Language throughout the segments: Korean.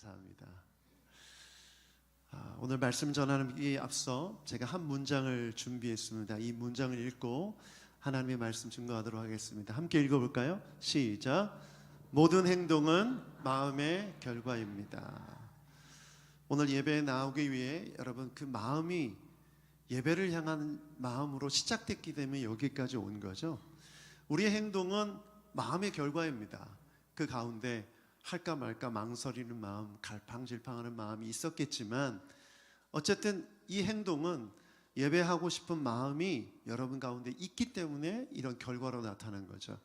감사합니다. 오늘 말씀 전하기 앞서 제가 한 문장을 준비했습니다. 이 문장을 읽고 하나님의 말씀 증거하도록 하겠습니다. 함께 읽어볼까요? 시작. 모든 행동은 마음의 결과입니다. 오늘 예배에 나오기 위해 여러분 그 마음이 예배를 향한 마음으로 시작됐기 때문에 여기까지 온 거죠. 우리의 행동은 마음의 결과입니다. 그 가운데 할까 말까 망설이는 마음, 갈팡질팡하는 마음이 있었겠지만 어쨌든 이 행동은 예배하고 싶은 마음이 여러분 가운데 있기 때문에 이런 결과로 나타난 거죠.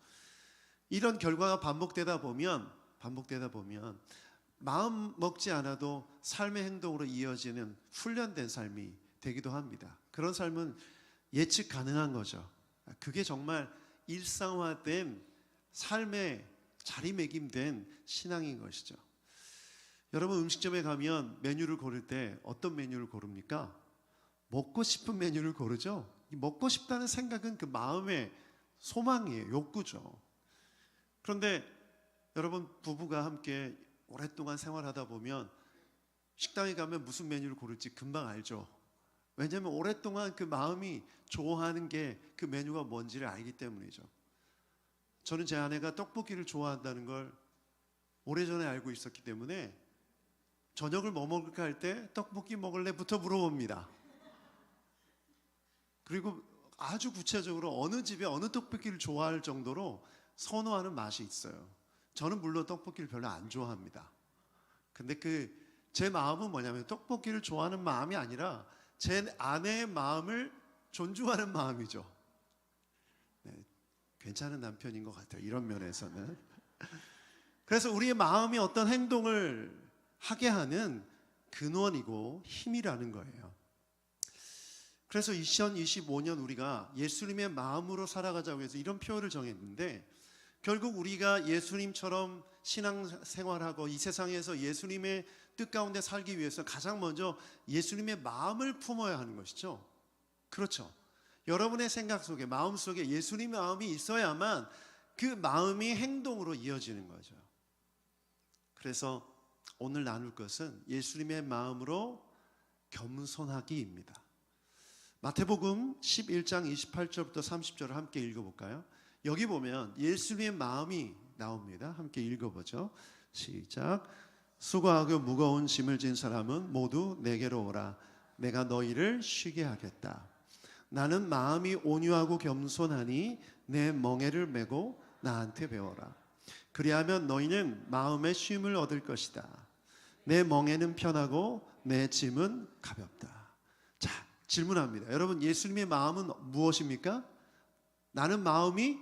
이런 결과가 반복되다 보면 마음 먹지 않아도 삶의 행동으로 이어지는 훈련된 삶이 되기도 합니다. 그런 삶은 예측 가능한 거죠. 그게 정말 일상화된 삶의 자리매김된 신앙인 것이죠. 여러분 음식점에 가면 메뉴를 고를 때 어떤 메뉴를 고릅니까? 먹고 싶은 메뉴를 고르죠. 이 먹고 싶다는 생각은 그 마음의 소망이에요. 욕구죠. 그런데 여러분 부부가 함께 오랫동안 생활하다 보면 식당에 가면 무슨 메뉴를 고를지 금방 알죠. 왜냐하면 오랫동안 그 마음이 좋아하는 게 그 메뉴가 뭔지를 알기 때문이죠. 저는 제 아내가 떡볶이를 좋아한다는 걸 오래전에 알고 있었기 때문에 저녁을 뭐 먹을까 할 때 떡볶이 먹을래부터 물어봅니다. 그리고 아주 구체적으로 어느 집에 어느 떡볶이를 좋아할 정도로 선호하는 맛이 있어요. 저는 물론 떡볶이를 별로 안 좋아합니다. 근데 제 마음은 뭐냐면 떡볶이를 좋아하는 마음이 아니라 제 아내의 마음을 존중하는 마음이죠. 네, 괜찮은 남편인 것 같아요. 이런 면에서는. 그래서 우리의 마음이 어떤 행동을 하게 하는 근원이고 힘이라는 거예요. 그래서 2025년 우리가 예수님의 마음으로 살아가자고 해서 이런 표현을 정했는데 결국 우리가 예수님처럼 신앙생활하고 이 세상에서 예수님의 뜻 가운데 살기 위해서 가장 먼저 예수님의 마음을 품어야 하는 것이죠. 그렇죠. 여러분의 생각 속에 마음 속에 예수님의 마음이 있어야만 그 마음이 행동으로 이어지는 거죠. 그래서 오늘 나눌 것은 예수님의 마음으로 겸손하기입니다. 마태복음 11장 28절부터 30절을 함께 읽어볼까요? 여기 보면 예수님의 마음이 나옵니다. 함께 읽어보죠. 시작. 수고하고 무거운 짐을 진 사람은 모두 내게로 오라. 내가 너희를 쉬게 하겠다. 나는 마음이 온유하고 겸손하니 내 멍에를 메고 나한테 배워라. 그리하면 너희는 마음의 쉼을 얻을 것이다. 내 멍에는 편하고 내 짐은 가볍다. 자, 질문합니다. 여러분 예수님의 마음은 무엇입니까? 나는 마음이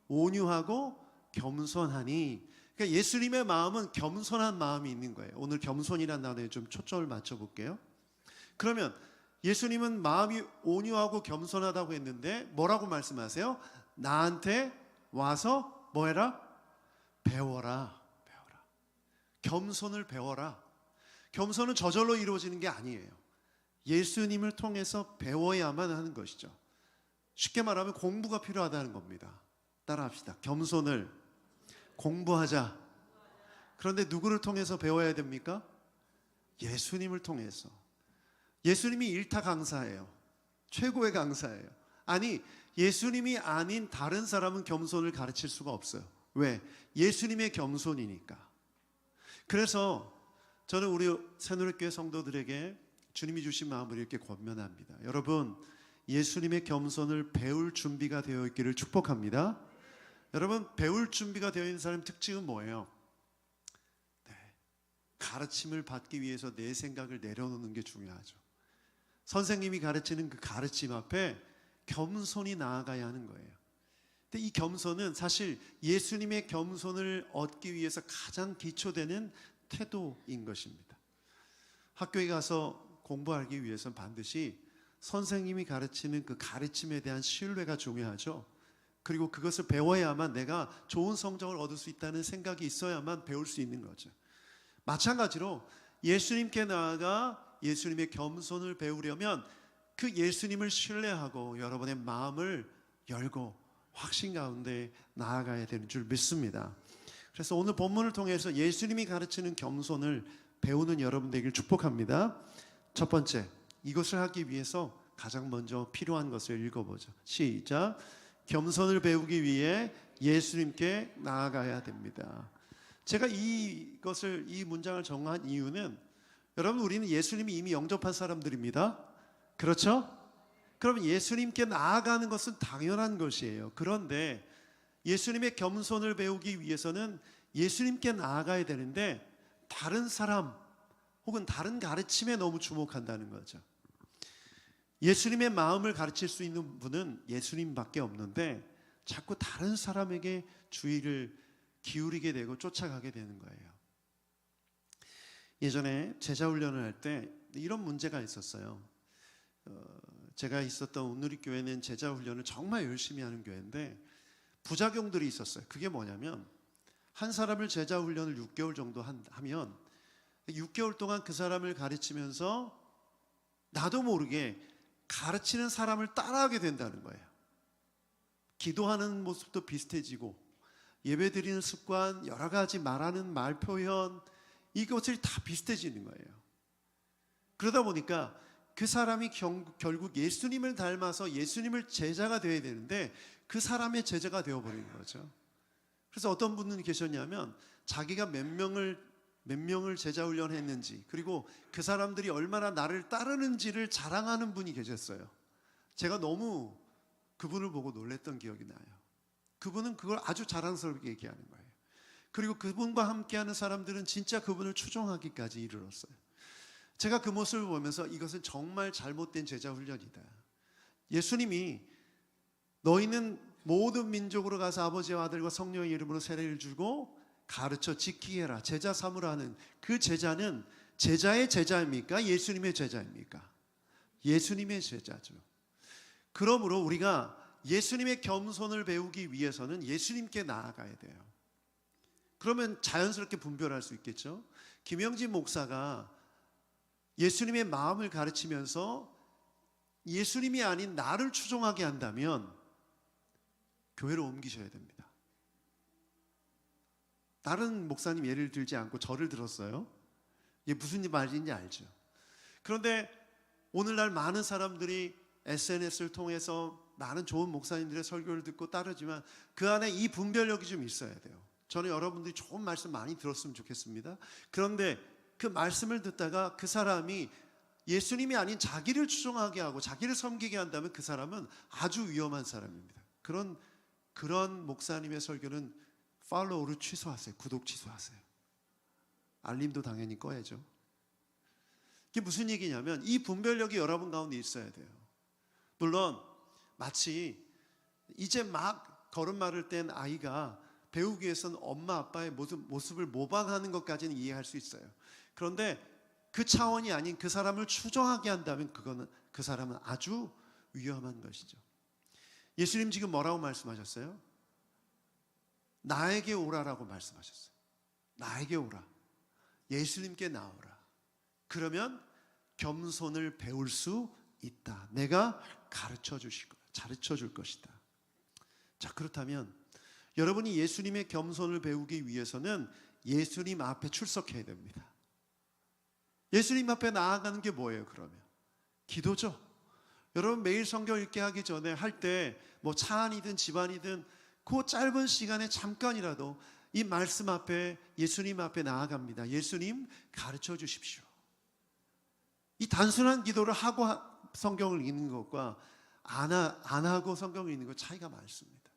온유하고 겸손하니. 그러니까 예수님의 마음은 겸손한 마음이 있는 거예요. 오늘 겸손이라는 단어에 좀 초점을 맞춰볼게요. 그러면 예수님은 마음이 온유하고 겸손하다고 했는데 뭐라고 말씀하세요? 나한테 와서 뭐 해라? 배워라. 겸손을 배워라. 겸손은 저절로 이루어지는 게 아니에요. 예수님을 통해서 배워야만 하는 것이죠. 쉽게 말하면 공부가 필요하다는 겁니다. 따라합시다. 겸손을 공부하자. 그런데 누구를 통해서 배워야 됩니까? 예수님을 통해서. 예수님이 일타 강사예요. 최고의 강사예요. 아니 예수님이 아닌 다른 사람은 겸손을 가르칠 수가 없어요. 왜? 예수님의 겸손이니까. 그래서 저는 우리 새누리교회 성도들에게 주님이 주신 마음을 이렇게 권면합니다. 여러분 예수님의 겸손을 배울 준비가 되어 있기를 축복합니다. 여러분 배울 준비가 되어 있는 사람의 특징은 뭐예요? 네, 가르침을 받기 위해서 내 생각을 내려놓는 게 중요하죠. 선생님이 가르치는 그 가르침 앞에 겸손히 나아가야 하는 거예요. 근데 이 겸손은 사실 예수님의 겸손을 얻기 위해서 가장 기초되는 태도인 것입니다. 학교에 가서 공부하기 위해서는 반드시 선생님이 가르치는 그 가르침에 대한 신뢰가 중요하죠. 그리고 그것을 배워야만 내가 좋은 성적을 얻을 수 있다는 생각이 있어야만 배울 수 있는 거죠. 마찬가지로 예수님께 나아가 예수님의 겸손을 배우려면 그 예수님을 신뢰하고 여러분의 마음을 열고 확신 가운데 나아가야 되는 줄 믿습니다. 그래서 오늘 본문을 통해서 예수님이 가르치는 겸손을 배우는 여러분 되길 축복합니다. 첫 번째, 이것을 하기 위해서 가장 먼저 필요한 것을 읽어보죠. 시작. 겸손을 배우기 위해 예수님께 나아가야 됩니다. 제가 이 문장을 정한 이유는, 여러분, 우리는 예수님이 이미 영접한 사람들입니다. 그렇죠? 그럼 예수님께 나아가는 것은 당연한 것이에요. 그런데 예수님의 겸손을 배우기 위해서는 예수님께 나아가야 되는데, 다른 사람 혹은 다른 가르침에 너무 주목한다는 거죠. 예수님의 마음을 가르칠 수 있는 분은 예수님밖에 없는데 자꾸 다른 사람에게 주의를 기울이게 되고 쫓아가게 되는 거예요. 예전에 제자 훈련을 할 때 이런 문제가 있었어요. 제가 있었던 온누리교회는 제자 훈련을 정말 열심히 하는 교회인데 부작용들이 있었어요. 그게 뭐냐면, 한 사람을 제자 훈련을 6개월 정도 하면 6개월 동안 그 사람을 가르치면서 나도 모르게 가르치는 사람을 따라하게 된다는 거예요. 기도하는 모습도 비슷해지고, 예배 드리는 습관, 여러 가지 말하는 말 표현, 이것들이 다 비슷해지는 거예요. 그러다 보니까 그 사람이 결국 예수님을 닮아서 예수님을 제자가 되어야 되는데 그 사람의 제자가 되어버리는 거죠. 그래서 어떤 분은 계셨냐면, 자기가 몇 명을 제자 훈련했는지, 그리고 그 사람들이 얼마나 나를 따르는지를 자랑하는 분이 계셨어요. 제가 너무 그분을 보고 놀랬던 기억이 나요. 그분은 그걸 아주 자랑스럽게 얘기하는 거예요. 그리고 그분과 함께하는 사람들은 진짜 그분을 추종하기까지 이르렀어요. 제가 그 모습을 보면서 이것은 정말 잘못된 제자 훈련이다. 예수님이 너희는 모든 민족으로 가서 아버지와 아들과 성령의 이름으로 세례를 주고 가르쳐 지키게 해라, 제자 삼으라는 그 제자는 제자의 제자입니까? 예수님의 제자입니까? 예수님의 제자죠. 그러므로 우리가 예수님의 겸손을 배우기 위해서는 예수님께 나아가야 돼요. 그러면 자연스럽게 분별할 수 있겠죠. 김영진 목사가 예수님의 마음을 가르치면서 예수님이 아닌 나를 추종하게 한다면 교회를 옮기셔야 됩니다. 다른 목사님 예를 들지 않고 저를 들었어요. 이게 무슨 말인지 알죠. 그런데 오늘날 많은 사람들이 SNS를 통해서 많은 좋은 목사님들의 설교를 듣고 따르지만 그 안에 이 분별력이 좀 있어야 돼요. 저는 여러분들이 좋은 말씀 많이 들었으면 좋겠습니다. 그런데 그 말씀을 듣다가 그 사람이 예수님이 아닌 자기를 추종하게 하고 자기를 섬기게 한다면 그 사람은 아주 위험한 사람입니다. 그런 목사님의 설교는 팔로우를 취소하세요. 구독 취소하세요. 알림도 당연히 꺼야죠. 이게 무슨 얘기냐면, 이 분별력이 여러분 가운데 있어야 돼요. 물론 마치 이제 막 걸음마를 뗀 아이가 배우기 위해서는 엄마 아빠의 모습을 모방하는 것까지는 이해할 수 있어요. 그런데 그 차원이 아닌 그 사람을 추종하게 한다면 그 사람은 아주 위험한 것이죠. 예수님 지금 뭐라고 말씀하셨어요? 나에게 오라라고 말씀하셨어요. 나에게 오라. 예수님께 나오라. 그러면 겸손을 배울 수 있다. 내가 가르쳐 줄 것이다. 자, 그렇다면 여러분이 예수님의 겸손을 배우기 위해서는 예수님 앞에 출석해야 됩니다. 예수님 앞에 나아가는 게 뭐예요, 그러면? 기도죠. 여러분 매일 성경 읽게 하기 전에 할 때 뭐 차 안이든 집 안이든 그 짧은 시간에 잠깐이라도 이 말씀 앞에, 예수님 앞에 나아갑니다. 예수님 가르쳐 주십시오. 이 단순한 기도를 하고 성경을 읽는 것과 안 하고 성경을 읽는 것 차이가 많습니다.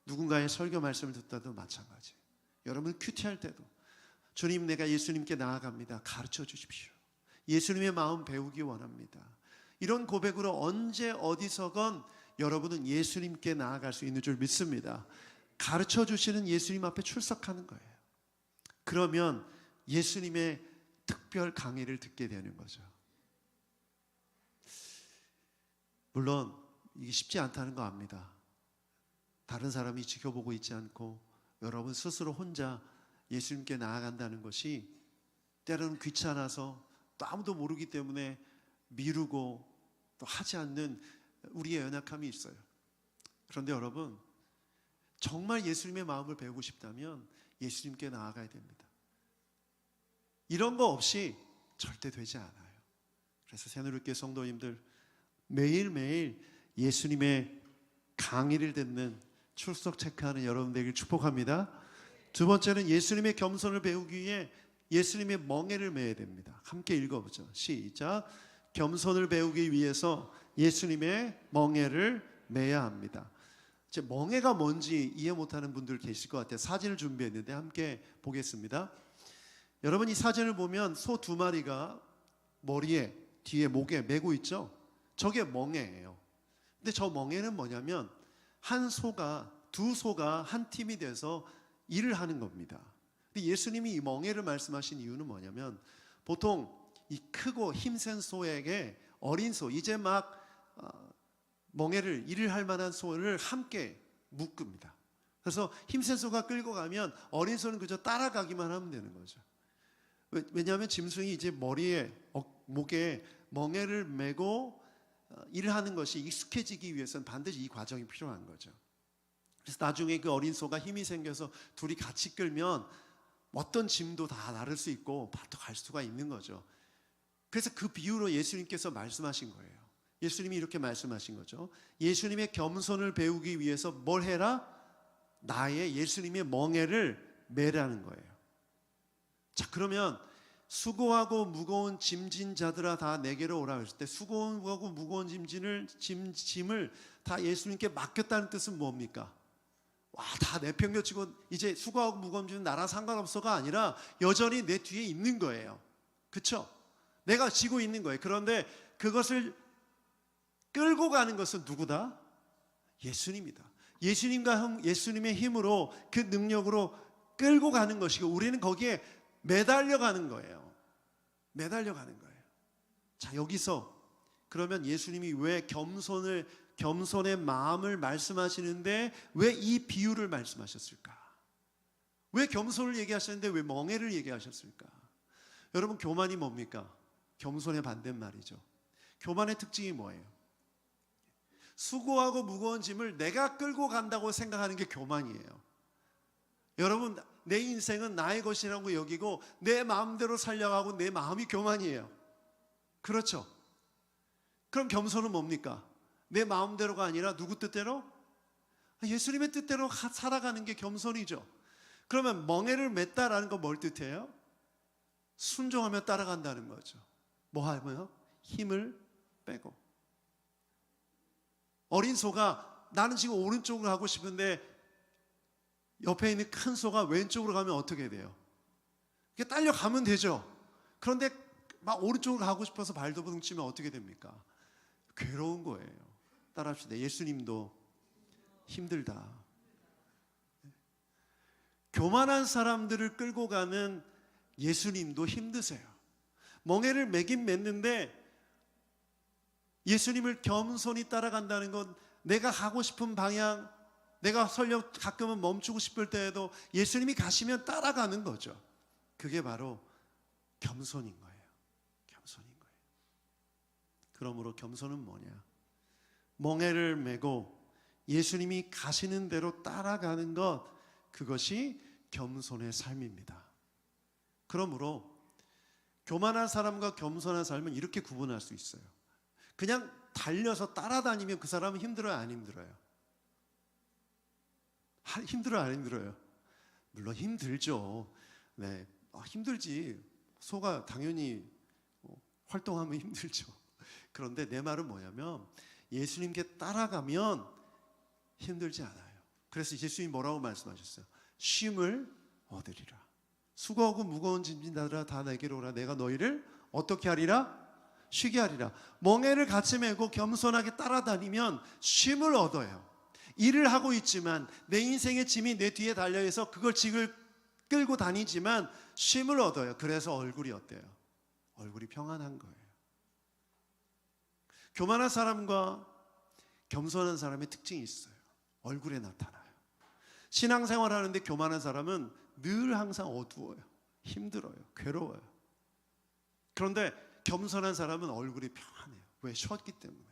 누군가의 설교 말씀을 듣다도 마찬가지. 여러분 큐티할 때도 주님, 내가 예수님께 나아갑니다. 가르쳐 주십시오. 예수님의 마음 배우기 원합니다. 이런 고백으로 언제 어디서건 여러분은 예수님께 나아갈 수 있는 줄 믿습니다. 가르쳐 주시는 예수님 앞에 출석하는 거예요. 그러면 예수님의 특별 강의를 듣게 되는 거죠. 물론 이게 쉽지 않다는 거 압니다. 다른 사람이 지켜보고 있지 않고 여러분 스스로 혼자 예수님께 나아간다는 것이 때로는 귀찮아서 또 아무도 모르기 때문에 미루고 또 하지 않는 우리의 연약함이 있어요. 그런데 여러분, 정말 예수님의 마음을 배우고 싶다면 예수님께 나아가야 됩니다. 이런 거 없이 절대 되지 않아요. 그래서 새누리교회 성도님들 매일매일 예수님의 강의를 듣는 출석 체크하는 여러분 되길 축복합니다. 두 번째는 예수님의 겸손을 배우기 위해 예수님의 멍에를 매야 됩니다. 함께 읽어보죠. 시작. 겸손을 배우기 위해서 예수님의 멍에를 매야 합니다. 이제 멍에가 뭔지 이해 못하는 분들 계실 것 같아요. 사진을 준비했는데 함께 보겠습니다. 여러분 이 사진을 보면 소 두 마리가 머리에 뒤에 목에 메고 있죠. 저게 멍에예요. 근데 저 멍에는 뭐냐면 두 소가 한 팀이 돼서 일을 하는 겁니다. 근데 예수님이 이 멍에를 말씀하신 이유는 뭐냐면 보통 이 크고 힘센 소에게 어린 소 이제 막 멍에를 일을 할 만한 소를 함께 묶습니다. 그래서 힘센 소가 끌고 가면 어린 소는 그저 따라가기만 하면 되는 거죠. 왜냐하면 짐승이 이제 머리에 목에 멍에를 메고 일을 하는 것이 익숙해지기 위해서는 반드시 이 과정이 필요한 거죠. 그래서 나중에 그 어린 소가 힘이 생겨서 둘이 같이 끌면 어떤 짐도 다 나를 수 있고 밭도 갈 수가 있는 거죠. 그래서 그 비유로 예수님께서 말씀하신 거예요. 예수님이 이렇게 말씀하신 거죠. 예수님의 겸손을 배우기 위해서 뭘 해라? 나의 예수님의 멍에를 매라는 거예요. 자, 그러면 수고하고 무거운 짐진 자들아 다 내게로 오라 했을 때 수고하고 무거운 짐을 다 예수님께 맡겼다는 뜻은 뭡니까? 와, 다 내팽겨치고 이제 수고하고 무거운 짐은 나랑 상관없어가 아니라 여전히 내 뒤에 있는 거예요. 그렇죠? 내가 지고 있는 거예요. 그런데 그것을 끌고 가는 것은 누구다? 예수님이다. 예수님의 힘으로 그 능력으로 끌고 가는 것이고 우리는 거기에 매달려 가는 거예요. 매달려 가는 거예요. 자, 여기서 그러면 예수님이 왜 겸손의 마음을 말씀하시는데 왜 이 비유를 말씀하셨을까? 왜 겸손을 얘기하셨는데 왜 멍에를 얘기하셨을까? 여러분 교만이 뭡니까? 겸손의 반대말이죠. 교만의 특징이 뭐예요? 수고하고 무거운 짐을 내가 끌고 간다고 생각하는 게 교만이에요. 여러분 내 인생은 나의 것이라고 여기고 내 마음대로 살려가고 내 마음이 교만이에요. 그렇죠? 그럼 겸손은 뭡니까? 내 마음대로가 아니라 누구 뜻대로? 예수님의 뜻대로 살아가는 게 겸손이죠. 그러면 멍에를 맸다라는 건 뭘 뜻해요? 순종하며 따라간다는 거죠. 뭐 하면요? 힘을 빼고. 어린 소가 나는 지금 오른쪽으로 가고 싶은데 옆에 있는 큰 소가 왼쪽으로 가면 어떻게 돼요? 이렇게 딸려가면 되죠. 그런데 막 오른쪽으로 가고 싶어서 발도 부딪히면 어떻게 됩니까? 괴로운 거예요. 따라합시다. 예수님도 힘들다. 교만한 사람들을 끌고 가는 예수님도 힘드세요. 멍에를 매긴 맸는데 예수님을 겸손히 따라간다는 건 내가 가고 싶은 방향, 내가 설령 가끔은 멈추고 싶을 때에도 예수님이 가시면 따라가는 거죠. 그게 바로 겸손인 거예요. 겸손인 거예요. 그러므로 겸손은 뭐냐? 멍에를 메고 예수님이 가시는 대로 따라가는 것, 그것이 겸손의 삶입니다. 그러므로 교만한 사람과 겸손한 삶은 이렇게 구분할 수 있어요. 그냥 달려서 따라다니면 그 사람은 힘들어요, 안 힘들어요? 힘들어요, 안 힘들어요? 물론 힘들죠. 네, 힘들지. 소가 당연히 활동하면 힘들죠. 그런데 내 말은 뭐냐면 예수님께 따라가면 힘들지 않아요. 그래서 예수님이 뭐라고 말씀하셨어요? 쉼을 얻으리라. 수고하고 무거운 짐진 자들아 다 내게로 오라. 내가 너희를 어떻게 하리라? 쉬게 하리라. 멍에를 같이 메고 겸손하게 따라다니면 쉼을 얻어요. 일을 하고 있지만 내 인생의 짐이 내 뒤에 달려있어 그걸 끌고 다니지만 쉼을 얻어요. 그래서 얼굴이 어때요? 얼굴이 평안한 거예요. 교만한 사람과 겸손한 사람의 특징이 있어요. 얼굴에 나타나요. 신앙생활 하는데 교만한 사람은 늘 항상 어두워요. 힘들어요. 괴로워요. 그런데 겸손한 사람은 얼굴이 평안해요. 왜? 쉬었기 때문에.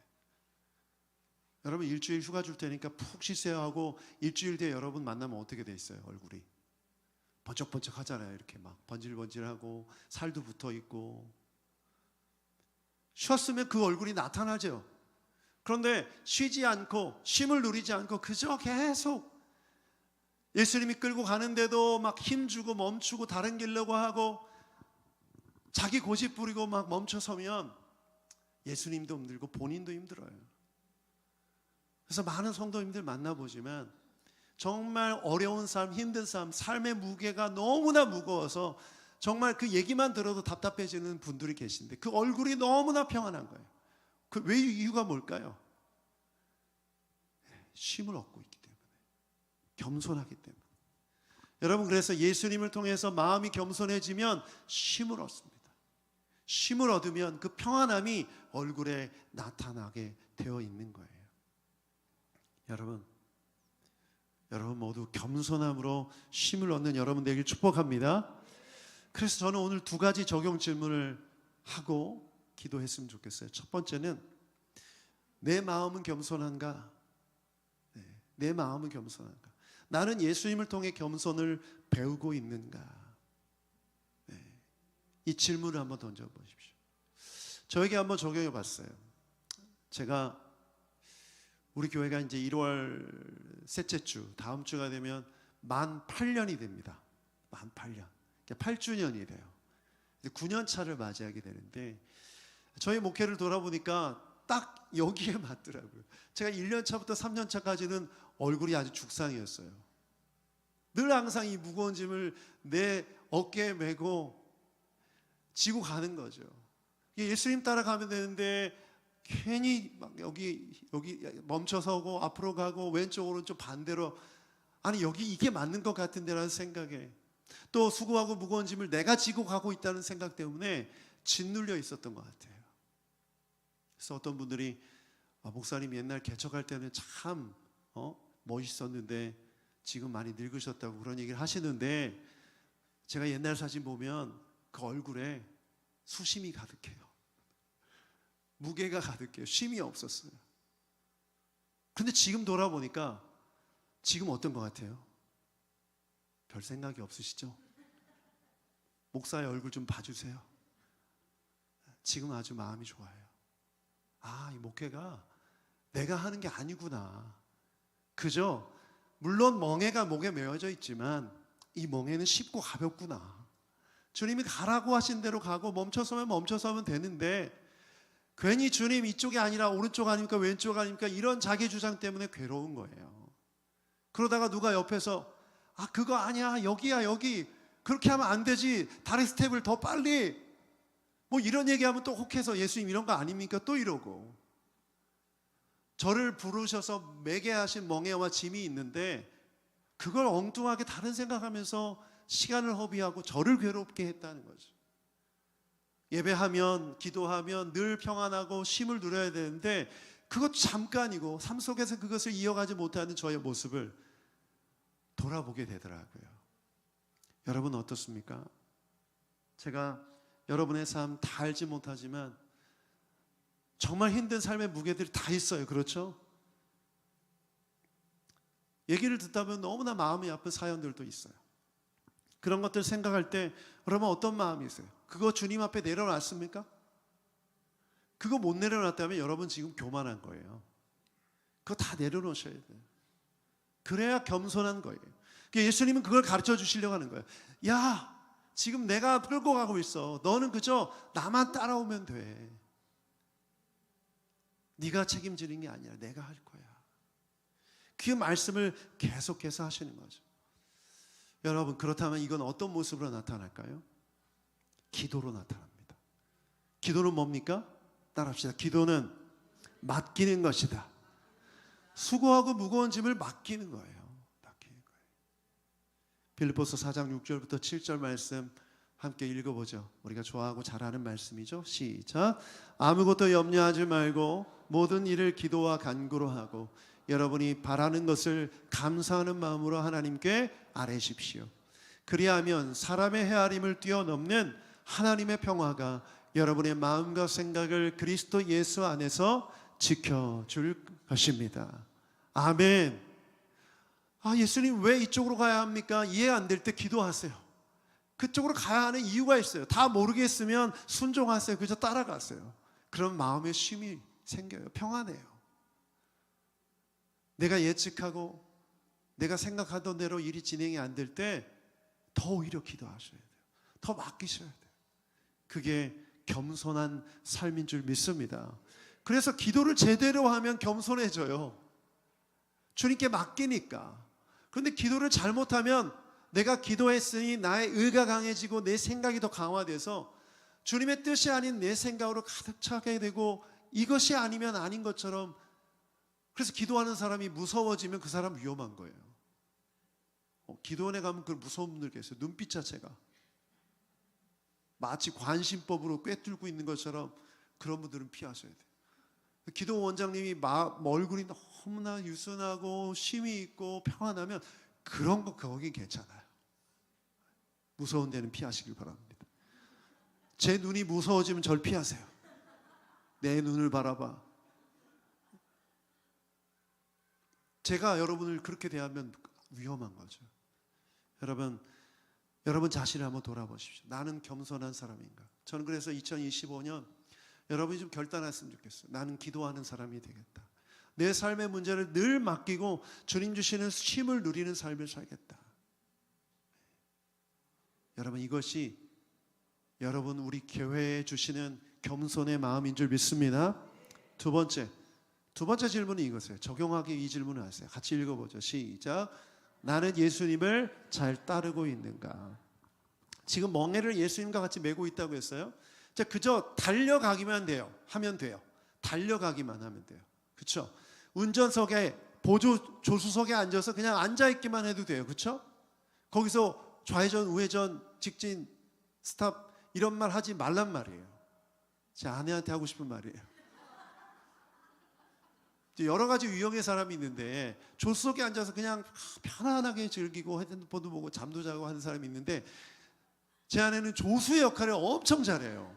여러분 일주일 휴가 줄 테니까 푹 쉬세요 하고 일주일 뒤에 여러분 만나면 어떻게 돼 있어요? 얼굴이 번쩍번쩍 하잖아요. 이렇게 막 번질번질하고 살도 붙어 있고. 쉬었으면 그 얼굴이 나타나죠. 그런데 쉬지 않고 쉼을 누리지 않고 그저 계속 예수님이 끌고 가는데도 막 힘주고 멈추고 다른 길려고 하고 자기 고집 부리고 막 멈춰서면 예수님도 힘들고 본인도 힘들어요. 그래서 많은 성도님들 만나보지만 정말 어려운 삶, 힘든 삶, 삶의 무게가 너무나 무거워서 정말 그 얘기만 들어도 답답해지는 분들이 계신데 그 얼굴이 너무나 평안한 거예요. 그 왜 이유가 뭘까요? 쉼을 얻고 있기 때문에, 겸손하기 때문에. 여러분, 그래서 예수님을 통해서 마음이 겸손해지면 쉼을 얻습니다. 쉼을 얻으면 그 평안함이 얼굴에 나타나게 되어 있는 거예요. 여러분 모두 겸손함으로 쉼을 얻는 여러분 되길 축복합니다. 그래서 저는 오늘 두 가지 적용 질문을 하고 기도했으면 좋겠어요. 첫 번째는 내 마음은 겸손한가? 내 마음은 겸손한가? 나는 예수님을 통해 겸손을 배우고 있는가? 이 질문을 한번 던져보십시오. 저에게 한번 적용해 봤어요. 제가 우리 교회가 이제 1월 셋째 주, 다음 주가 되면 만 8년이 됩니다. 만 8년. 8주년이 돼요. 9년 차를 맞이하게 되는데 저희 목회를 돌아보니까 딱 여기에 맞더라고요. 제가 1년 차부터 3년 차까지는 얼굴이 아주 죽상이었어요. 늘 항상 이 무거운 짐을 내 어깨에 메고 지고 가는 거죠. 예수님 따라가면 되는데 괜히 막 여기 멈춰서고 앞으로 가고 왼쪽 오른쪽 반대로, 아니 여기 이게 맞는 것 같은데라는 생각에, 또 수고하고 무거운 짐을 내가 지고 가고 있다는 생각 때문에 짓눌려 있었던 것 같아요. 그래서 어떤 분들이 목사님 옛날 개척할 때는 참 멋있었는데 지금 많이 늙으셨다고 그런 얘기를 하시는데, 제가 옛날 사진 보면 그 얼굴에 수심이 가득해요. 무게가 가득해요. 쉼이 없었어요. 그런데 지금 돌아보니까 지금 어떤 것 같아요? 별 생각이 없으시죠? 목사의 얼굴 좀 봐주세요. 지금 아주 마음이 좋아요. 아, 이 목회가 내가 하는 게 아니구나. 그죠? 물론 멍에가 목에 메어져 있지만 이 멍에는 쉽고 가볍구나. 주님이 가라고 하신 대로 가고 멈춰서면 멈춰서면 되는데, 괜히 주님 이쪽이 아니라 오른쪽 아닙니까 왼쪽 아닙니까 이런 자기 주장 때문에 괴로운 거예요. 그러다가 누가 옆에서 그거 아니야, 여기야, 여기, 그렇게 하면 안 되지, 다른 스텝을 더 빨리, 뭐 이런 얘기하면 또 혹해서 예수님 이런 거 아닙니까 또 이러고, 저를 부르셔서 매게 하신 멍에와 짐이 있는데 그걸 엉뚱하게 다른 생각하면서 시간을 허비하고 저를 괴롭게 했다는 거죠. 예배하면 기도하면 늘 평안하고 쉼을 누려야 되는데 그것 잠깐이고 삶 속에서 그것을 이어가지 못하는 저의 모습을 돌아보게 되더라고요. 여러분 어떻습니까? 제가 여러분의 삶 다 알지 못하지만 정말 힘든 삶의 무게들이 다 있어요. 그렇죠? 얘기를 듣다 보면 너무나 마음이 아픈 사연들도 있어요. 그런 것들 생각할 때 여러분 어떤 마음이세요? 그거 주님 앞에 내려놨습니까? 그거 못 내려놨다면 여러분 지금 교만한 거예요. 그거 다 내려놓으셔야 돼요. 그래야 겸손한 거예요. 예수님은 그걸 가르쳐 주시려고 하는 거예요. 야, 지금 내가 끌고 가고 있어. 너는 그저 나만 따라오면 돼. 네가 책임지는 게 아니라 내가 할 거야. 그 말씀을 계속해서 하시는 거죠. 여러분, 그렇다면 이건 어떤 모습으로 나타날까요? 기도로 나타납니다. 기도는 뭡니까? 따라합시다. 기도는 맡기는 것이다. 수고하고 무거운 짐을 맡기는 거예요. 맡기는 거예요. 빌립보서 4장 6절부터 7절 말씀 함께 읽어보죠. 우리가 좋아하고 잘 아는 말씀이죠. 시작. 아무것도 염려하지 말고 모든 일을 기도와 간구로 하고 여러분이 바라는 것을 감사하는 마음으로 하나님께 아뢰십시오. 그리하면 사람의 헤아림을 뛰어넘는 하나님의 평화가 여러분의 마음과 생각을 그리스도 예수 안에서 지켜줄 것입니다. 아멘. 아, 예수님 왜 이쪽으로 가야 합니까? 이해 안 될 때 기도하세요. 그쪽으로 가야 하는 이유가 있어요. 다 모르겠으면 순종하세요. 그저 따라가세요. 그런 마음의 쉼이 생겨요. 평안해요. 내가 예측하고 내가 생각하던 대로 일이 진행이 안 될 때 더 오히려 기도하셔야 돼요. 더 맡기셔야 돼요. 그게 겸손한 삶인 줄 믿습니다. 그래서 기도를 제대로 하면 겸손해져요. 주님께 맡기니까. 그런데 기도를 잘못하면 내가 기도했으니 나의 의가 강해지고 내 생각이 더 강화돼서 주님의 뜻이 아닌 내 생각으로 가득 차게 되고 이것이 아니면 아닌 것처럼, 그래서 기도하는 사람이 무서워지면 그 사람 위험한 거예요. 기도원에 가면 그 무서운 분들 계세요. 눈빛 자체가 마치 관심법으로 꿰뚫고 있는 것처럼. 그런 분들은 피하셔야 돼요. 기도 원장님이 얼굴이 너무나 유순하고 쉼이 있고 평안하면 그런 거 거긴 괜찮아요. 무서운 데는 피하시길 바랍니다. 제 눈이 무서워지면 절 피하세요. 내 눈을 바라봐. 제가 여러분을 그렇게 대하면 위험한 거죠. 여러분 자신을 한번 돌아보십시오. 나는 겸손한 사람인가? 저는 그래서 2025년 여러분이 좀 결단했으면 좋겠어요. 나는 기도하는 사람이 되겠다. 내 삶의 문제를 늘 맡기고 주님 주시는 쉼을 누리는 삶을 살겠다. 여러분, 이것이 여러분 우리 교회에 주시는 겸손의 마음인 줄 믿습니다. 두 번째 질문이 이것이에요. 적용하기 이 질문을 하세요. 같이 읽어보죠. 시작. 나는 예수님을 잘 따르고 있는가? 지금 멍에를 예수님과 같이 메고 있다고 했어요. 자, 그저 달려가기만 돼요. 하면 돼요. 달려가기만 하면 돼요. 그렇죠? 운전석에 조수석에 앉아서 그냥 앉아있기만 해도 돼요. 그렇죠? 거기서 좌회전, 우회전, 직진, 스탑 이런 말 하지 말란 말이에요. 제 아내한테 하고 싶은 말이에요. 여러 가지 유형의 사람이 있는데 조수석에 앉아서 그냥 편안하게 즐기고 핸드폰도 보고 잠도 자고 하는 사람이 있는데 제 아내는 조수의 역할을 엄청 잘해요.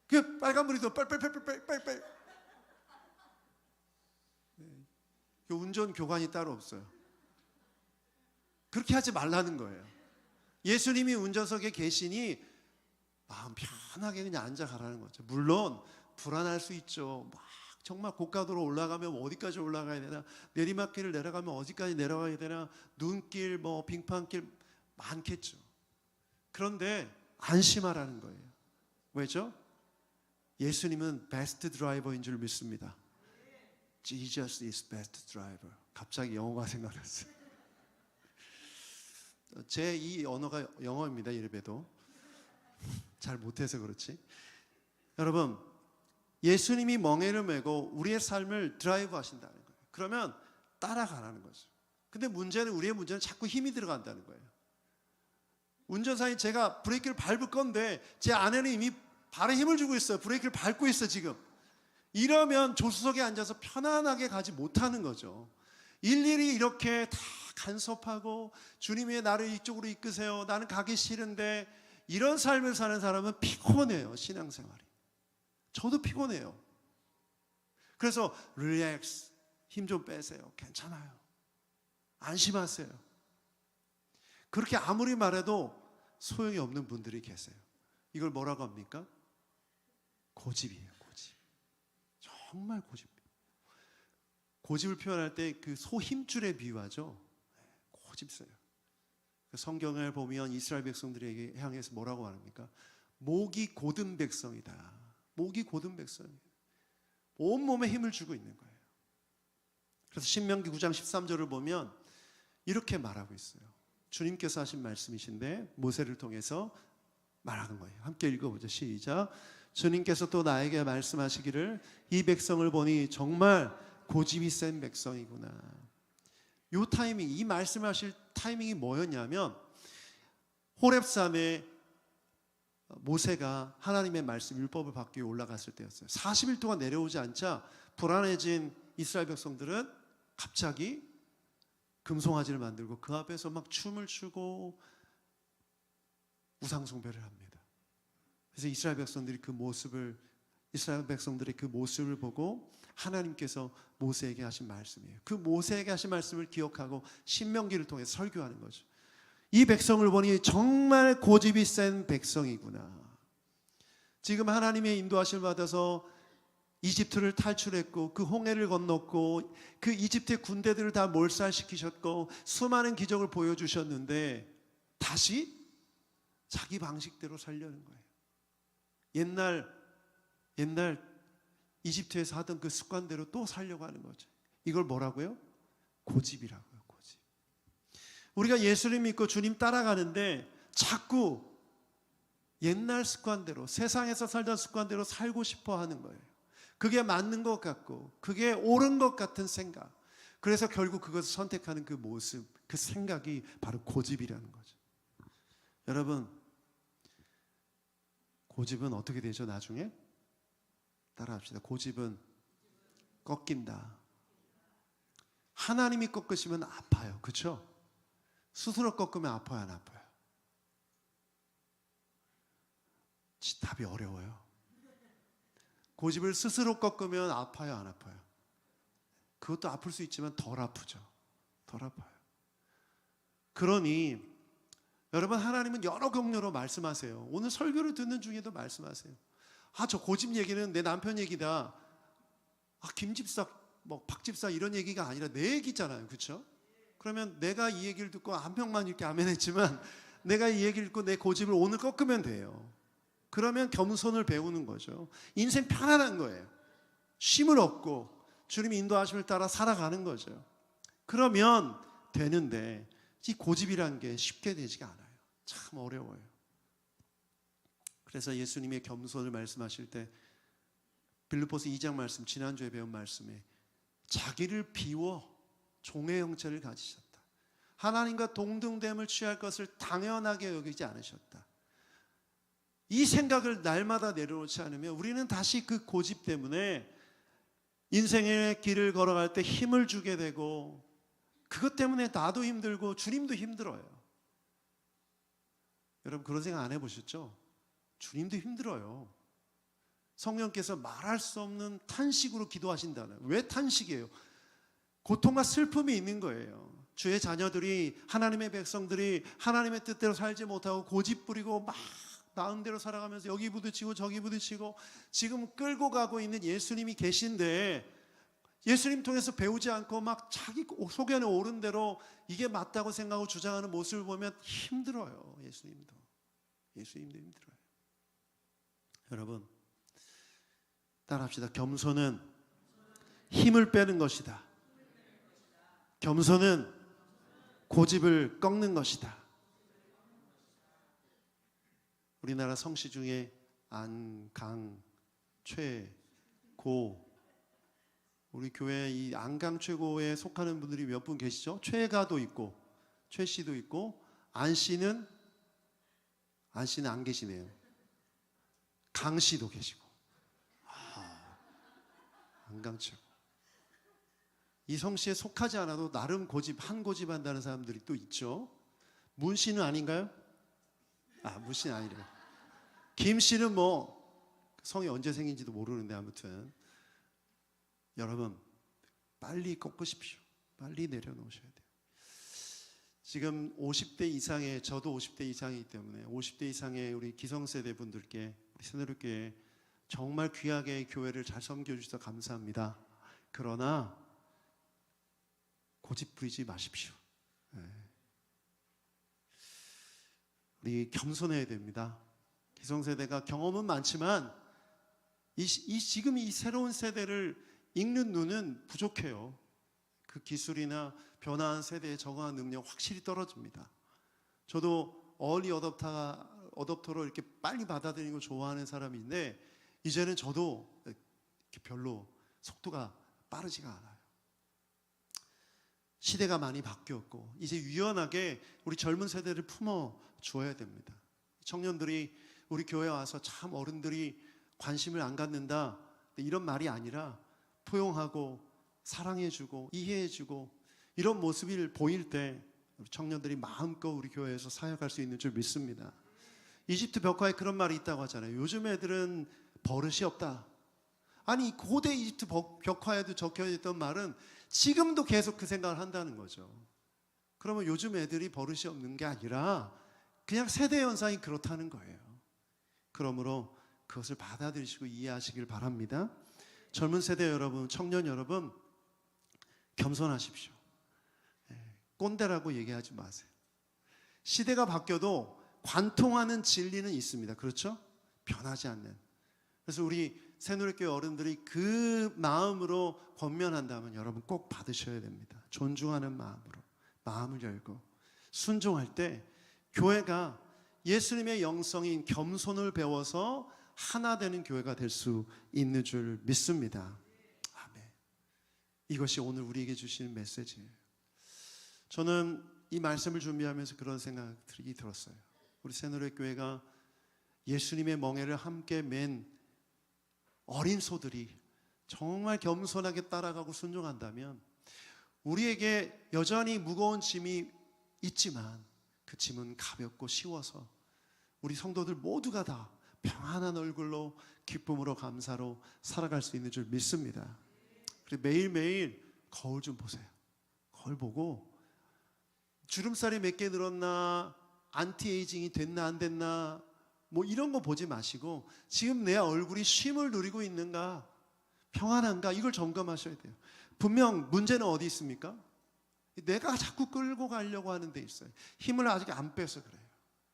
그 빨간불이도 빨빨빨빨빨빨. 운전 교관이 따로 없어요. 그렇게 하지 말라는 거예요. 예수님이 운전석에 계시니 마음 편하게 그냥 앉아 가라는 거죠. 물론 불안할 수 있죠. 막 정말 고가도로 올라가면 어디까지 올라가야 되나, 내리막길을 내려가면 어디까지 내려가야 되나, 눈길, 빙판길 많겠죠. 그런데 안심하라는 거예요. 왜죠? 예수님은 베스트 드라이버인 줄 믿습니다. Jesus is best driver. 갑자기 영어가 생각났어요. 제 이 언어가 영어입니다. 이래봬도 잘 못해서 그렇지. 여러분, 예수님이 멍에를 메고 우리의 삶을 드라이브 하신다는 거예요. 그러면 따라가라는 거죠. 근데 우리의 문제는 자꾸 힘이 들어간다는 거예요. 운전사인 제가 브레이크를 밟을 건데 제 아내는 이미 발에 힘을 주고 있어요. 브레이크를 밟고 있어 지금. 이러면 조수석에 앉아서 편안하게 가지 못하는 거죠. 일일이 이렇게 다 간섭하고 주님이 나를 이쪽으로 이끄세요. 나는 가기 싫은데, 이런 삶을 사는 사람은 피곤해요. 신앙생활이. 저도 피곤해요. 그래서 릴렉스, 힘 좀 빼세요. 괜찮아요. 안심하세요. 그렇게 아무리 말해도 소용이 없는 분들이 계세요. 이걸 뭐라고 합니까? 고집이에요. 고집. 정말 고집. 고집을 표현할 때 그 소 힘줄에 비유하죠. 고집세요. 성경을 보면 이스라엘 백성들에게 향해서 뭐라고 말합니까? 목이 곧은 백성이다. 목이 곧은 백성이에요. 온몸에 힘을 주고 있는 거예요. 그래서 신명기 9장 13절을 보면 이렇게 말하고 있어요. 주님께서 하신 말씀이신데 모세를 통해서 말하는 거예요. 함께 읽어보죠. 시작. 주님께서 또 나에게 말씀하시기를 이 백성을 보니 정말 고집이 센 백성이구나. 이 타이밍, 이 말씀하실 타이밍이 뭐였냐면 호렙산에 모세가 하나님의 말씀 율법을 받기 위해 올라갔을 때였어요. 40일 동안 내려오지 않자 불안해진 이스라엘 백성들은 갑자기 금송아지를 만들고 그 앞에서 막 춤을 추고 우상 숭배를 합니다. 그래서 이스라엘 백성들이 그 모습을 이스라엘 백성들의 그 모습을 보고 하나님께서 모세에게 하신 말씀이에요. 그 모세에게 하신 말씀을 기억하고 신명기를 통해 설교하는 거죠. 이 백성을 보니 정말 고집이 센 백성이구나. 지금 하나님의 인도하심을 받아서 이집트를 탈출했고 그 홍해를 건넜고 그 이집트의 군대들을 다 몰살시키셨고 수많은 기적을 보여주셨는데 다시 자기 방식대로 살려는 거예요. 옛날 이집트에서 하던 그 습관대로 또 살려고 하는 거죠. 이걸 뭐라고요? 고집이라고요. 고집. 우리가 예수님 믿고 주님 따라가는데 자꾸 옛날 습관대로, 세상에서 살던 습관대로 살고 싶어 하는 거예요. 그게 맞는 것 같고 그게 옳은 것 같은 생각. 그래서 결국 그것을 선택하는 그 모습, 그 생각이 바로 고집이라는 거죠. 여러분, 고집은 어떻게 되죠? 나중에 따라합시다. 고집은 꺾인다. 하나님이 꺾으시면 아파요. 그렇죠? 스스로 꺾으면 아파요, 안 아파요? 답이 어려워요. 고집을 스스로 꺾으면 아파요, 안 아파요? 그것도 아플 수 있지만 덜 아프죠. 덜 아파요. 그러니 여러분, 하나님은 여러 경로로 말씀하세요. 오늘 설교를 듣는 중에도 말씀하세요. 저 고집 얘기는 내 남편 얘기다. 김 집사, 박 집사 이런 얘기가 아니라 내 얘기잖아요. 그렇죠? 그러면 내가 이 얘기를 듣고 한 명만 이렇게 아멘했지만 내가 이 얘기를 듣고 내 고집을 오늘 꺾으면 돼요. 그러면 겸손을 배우는 거죠. 인생 편안한 거예요. 쉼을 얻고 주님 인도하심을 따라 살아가는 거죠. 그러면 되는데 이 고집이란 게 쉽게 되지가 않아요. 참 어려워요. 그래서 예수님의 겸손을 말씀하실 때 빌립보서 2장 말씀, 지난주에 배운 말씀에 자기를 비워 종의 형체를 가지셨다. 하나님과 동등됨을 취할 것을 당연하게 여기지 않으셨다. 이 생각을 날마다 내려놓지 않으면 우리는 다시 그 고집 때문에 인생의 길을 걸어갈 때 힘을 주게 되고 그것 때문에 나도 힘들고 주님도 힘들어요. 여러분, 그런 생각 안 해보셨죠? 주님도 힘들어요. 성령께서 말할 수 없는 탄식으로 기도하신다는. 왜 탄식이에요? 고통과 슬픔이 있는 거예요. 주의 자녀들이, 하나님의 백성들이 하나님의 뜻대로 살지 못하고 고집 부리고 막 마음대로 살아가면서 여기 부딪히고 저기 부딪히고 지금 끌고 가고 있는 예수님이 계신데 예수님 통해서 배우지 않고 막 자기 속에는 옳은 대로 이게 맞다고 생각하고 주장하는 모습을 보면 힘들어요. 예수님도 힘들어요. 여러분, 따라합시다. 겸손은 힘을 빼는 것이다. 겸손은 고집을 꺾는 것이다. 우리나라 성씨 중에 안, 강, 최, 고, 우리 교회 이 안강 최고에 속하는 분들이 몇 분 계시죠? 최가도 있고 최 씨도 있고 안 씨는 안 계시네요. 강 씨도 계시고. 안강 최고. 이 성씨에 속하지 않아도 나름 한 고집 한다는 사람들이 또 있죠. 문 씨는 아닌가요? 문 씨는 아니래요. 김 씨는 성이 언제 생긴지도 모르는데 아무튼 여러분, 빨리 꺾으십시오. 빨리 내려놓으셔야 돼요. 지금 50대 이상의, 저도 50대 이상이기 때문에 50대 이상의 우리 기성세대 분들께, 우리 새누리교회 정말 귀하게 교회를 잘 섬겨주셔서 감사합니다. 그러나 고집 부리지 마십시오. 우리 겸손해야 됩니다. 기성세대가 경험은 많지만 지금 이 새로운 세대를 읽는 눈은 부족해요. 그 기술이나 변화한 세대에 적응하는 능력 확실히 떨어집니다. 저도 얼리 어댑터로 이렇게 빨리 받아들이는 걸 좋아하는 사람인데 이제는 저도 별로 속도가 빠르지가 않아요. 시대가 많이 바뀌었고 이제 유연하게 우리 젊은 세대를 품어줘야 됩니다. 청년들이 우리 교회에 와서 참 어른들이 관심을 안 갖는다 이런 말이 아니라 포용하고 사랑해주고 이해해주고 이런 모습을 보일 때 우리 청년들이 마음껏 우리 교회에서 사역할 수 있는 줄 믿습니다. 이집트 벽화에 그런 말이 있다고 하잖아요. 요즘 애들은 버릇이 없다. 아니 고대 이집트 벽화에도 적혀있던 말은 지금도 계속 그 생각을 한다는 거죠. 그러면 요즘 애들이 버릇이 없는 게 아니라 그냥 세대 현상이 그렇다는 거예요. 그러므로 그것을 받아들이시고 이해하시길 바랍니다. 젊은 세대 여러분, 청년 여러분, 겸손하십시오. 꼰대라고 얘기하지 마세요. 시대가 바뀌어도 관통하는 진리는 있습니다. 그렇죠? 변하지 않는. 그래서 우리 새누리교회 어른들이 그 마음으로 권면한다면 여러분 꼭 받으셔야 됩니다. 존중하는 마음으로 마음을 열고 순종할 때 교회가 예수님의 영성인 겸손을 배워서 하나 되는 교회가 될 수 있는 줄 믿습니다. 아멘. 이것이 오늘 우리에게 주시는 메시지예요. 저는 이 말씀을 준비하면서 그런 생각이 들었어요. 우리 새누리교회가 예수님의 멍에를 함께 맨 어린 소들이 정말 겸손하게 따라가고 순종한다면 우리에게 여전히 무거운 짐이 있지만 그 짐은 가볍고 쉬워서 우리 성도들 모두가 다 평안한 얼굴로 기쁨으로 감사로 살아갈 수 있는 줄 믿습니다. 그리고 매일매일 거울 좀 보세요. 거울 보고 주름살이 몇 개 늘었나, 안티에이징이 됐나 안 됐나, 뭐 이런 거 보지 마시고 지금 내 얼굴이 쉼을 누리고 있는가, 평안한가, 이걸 점검하셔야 돼요. 분명 문제는 어디 있습니까? 내가 자꾸 끌고 가려고 하는 데 있어요. 힘을 아직 안 빼서 그래요.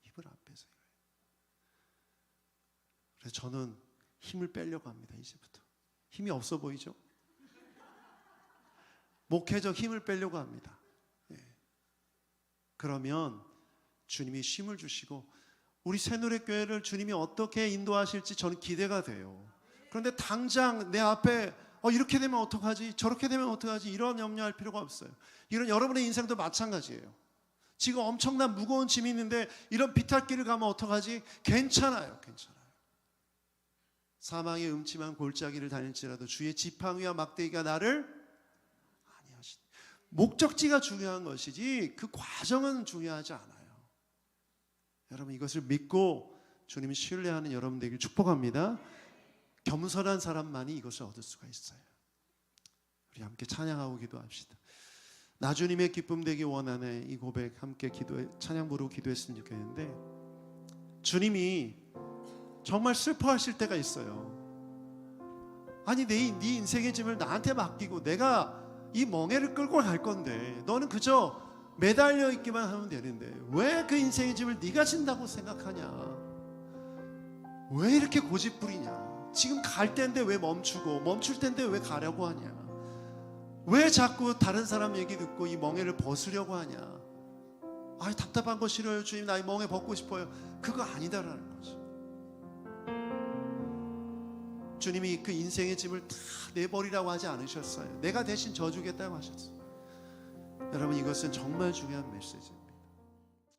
힘을 안 빼서 그래요. 그래서 저는 힘을 빼려고 합니다. 이제부터. 힘이 없어 보이죠? 목회적 힘을 빼려고 합니다. 그러면 주님이 쉼을 주시고 우리 새누리교회를 주님이 어떻게 인도하실지 저는 기대가 돼요. 그런데 당장 내 앞에 이렇게 되면 어떡하지? 저렇게 되면 어떡하지? 이런 염려할 필요가 없어요. 이런 여러분의 인생도 마찬가지예요. 지금 엄청난 무거운 짐이 있는데 이런 비탈길을 가면 어떡하지? 괜찮아요. 괜찮아요. 사망의 음침한 골짜기를 다닐지라도 주의 지팡이와 막대기가 나를 목적지가 중요한 것이지 그 과정은 중요하지 않아요. 여러분 이것을 믿고 주님이 신뢰하는 여러분 되길 축복합니다. 겸손한 사람만이 이것을 얻을 수가 있어요. 우리 함께 찬양하고 기도합시다. 나 주님의 기쁨 되기 원하네. 이 고백 함께 찬양 부르고 기도했으면 좋겠는데 주님이 정말 슬퍼하실 때가 있어요. 아니 네 인생의 짐을 나한테 맡기고 내가 이 멍에를 끌고 갈 건데 너는 그저 매달려 있기만 하면 되는데 왜 그 인생의 짐을 네가 진다고 생각하냐? 왜 이렇게 고집부리냐? 지금 갈 때인데 왜 멈추고 멈출 때인데 왜 가려고 하냐? 왜 자꾸 다른 사람 얘기 듣고 이 멍에를 벗으려고 하냐? 아, 답답한 거 싫어요 주님, 나 이 멍에 벗고 싶어요. 그거 아니다라는 거죠. 주님이 그 인생의 짐을 다 내버리라고 하지 않으셨어요. 내가 대신 져주겠다고 하셨어요. 여러분 이것은 정말 중요한 메시지입니다.